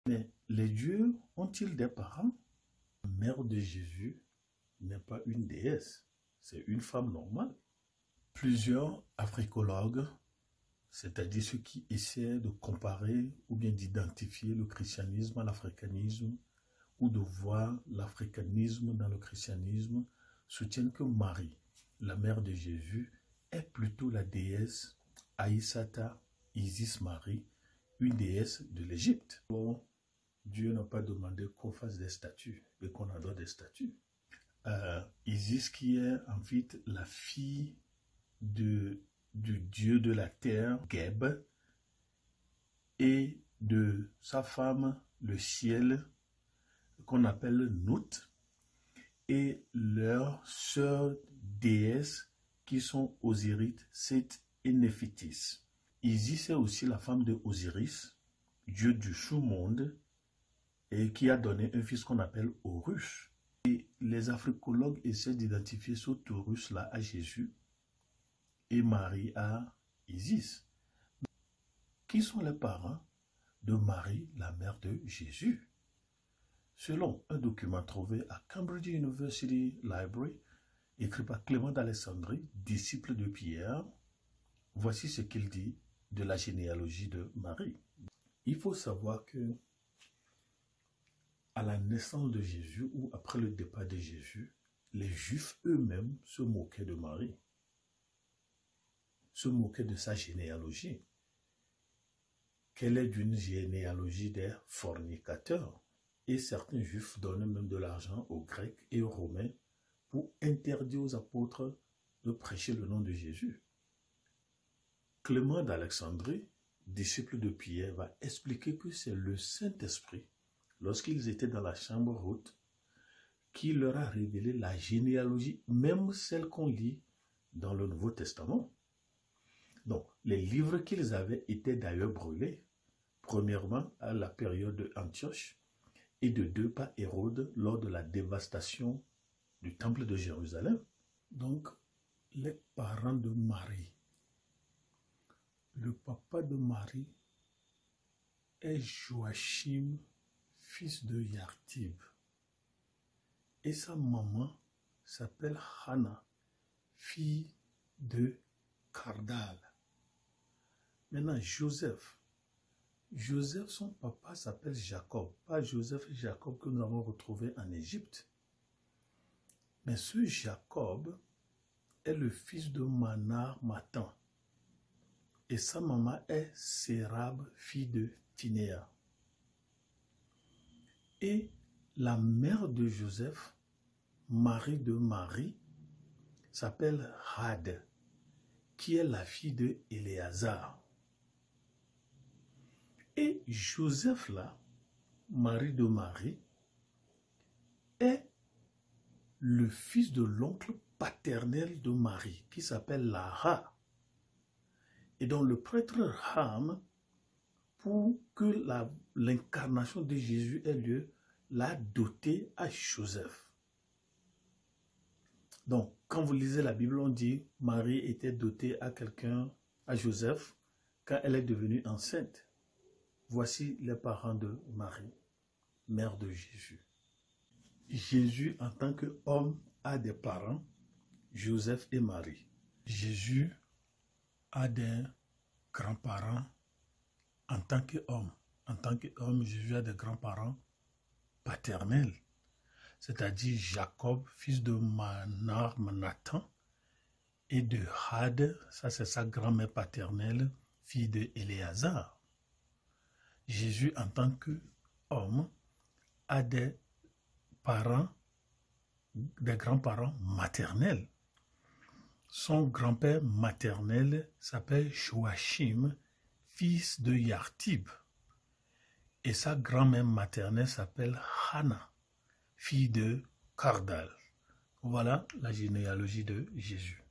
Mais les dieux ont-ils des parents? La mère de Jésus n'est pas une déesse, c'est une femme normale. Plusieurs africologues, c'est-à-dire ceux qui essaient de comparer ou bien d'identifier le christianisme à l'africanisme ou de voir l'africanisme dans le christianisme, soutiennent que Marie, la mère de Jésus, est plutôt la déesse Aïssata Isis Marie, une déesse de l'Égypte. Bon, Dieu n'a pas demandé qu'on fasse des statues et qu'on adore des statues. Isis qui est en fait la fille du dieu de la terre, Geb, et de sa femme, le ciel, qu'on appelle Nout, et leurs sœurs déesses qui sont Osiris, Seth et Néphétis. Isis est aussi la femme de Osiris, dieu du sous-monde, et qui a donné un fils qu'on appelle Horus. Et les africologues essaient d'identifier ce Horus-là à Jésus et Marie à Isis. Qui sont les parents de Marie, la mère de Jésus? Selon un document trouvé à Cambridge University Library, écrit par Clément d'Alexandrie, disciple de Pierre, voici ce qu'il dit de la généalogie de Marie. Il faut savoir que à la naissance de Jésus ou après le départ de Jésus, les Juifs eux-mêmes se moquaient de Marie, se moquaient de sa généalogie, qu'elle est d'une généalogie des fornicateurs. Et certains Juifs donnaient même de l'argent aux Grecs et aux Romains pour interdire aux apôtres de prêcher le nom de Jésus. Clément d'Alexandrie, disciple de Pierre, va expliquer que c'est le Saint-Esprit, lorsqu'ils étaient dans la chambre haute, qui leur a révélé la généalogie, même celle qu'on lit dans le Nouveau Testament. Donc, les livres qu'ils avaient étaient d'ailleurs brûlés, premièrement à la période d'Antioche, et de deux par Hérode lors de la dévastation du temple de Jérusalem. Donc, les parents de Marie. Le papa de Marie est Joachim, fils de Yartib. Et sa maman s'appelle Hannah, fille de Cardal. Maintenant, Joseph, son papa s'appelle Jacob, pas Joseph et Jacob que nous avons retrouvés en Égypte. Mais ce Jacob est le fils de Manar Matan. Et sa maman est Sérab, fille de Tinéa. Et la mère de Joseph, Marie de Marie, s'appelle Had, qui est la fille de Éléazar. Et Joseph là, Marie de Marie, est le fils de l'oncle paternel de Marie, qui s'appelle Lara. Et donc le prêtre Ham, pour que l'incarnation de Jésus ait lieu, l'a doté à Joseph. Donc, quand vous lisez la Bible, on dit Marie était dotée à quelqu'un, à Joseph, quand elle est devenue enceinte. Voici les parents de Marie, mère de Jésus. Jésus, en tant qu'homme, a des parents, Joseph et Marie. Jésus a des grands-parents en tant qu'homme. En tant qu'homme, Jésus a des grands-parents paternels, c'est-à-dire Jacob, fils de Manar Nathan, et de Had, ça c'est sa grand-mère paternelle, fille de Éléazar. Jésus, en tant qu'homme, a des parents, des grands-parents maternels. Son grand-père maternel s'appelle Joachim, fils de Yartib. Et sa grand-mère maternelle s'appelle Hannah, fille de Cardal. Voilà la généalogie de Jésus.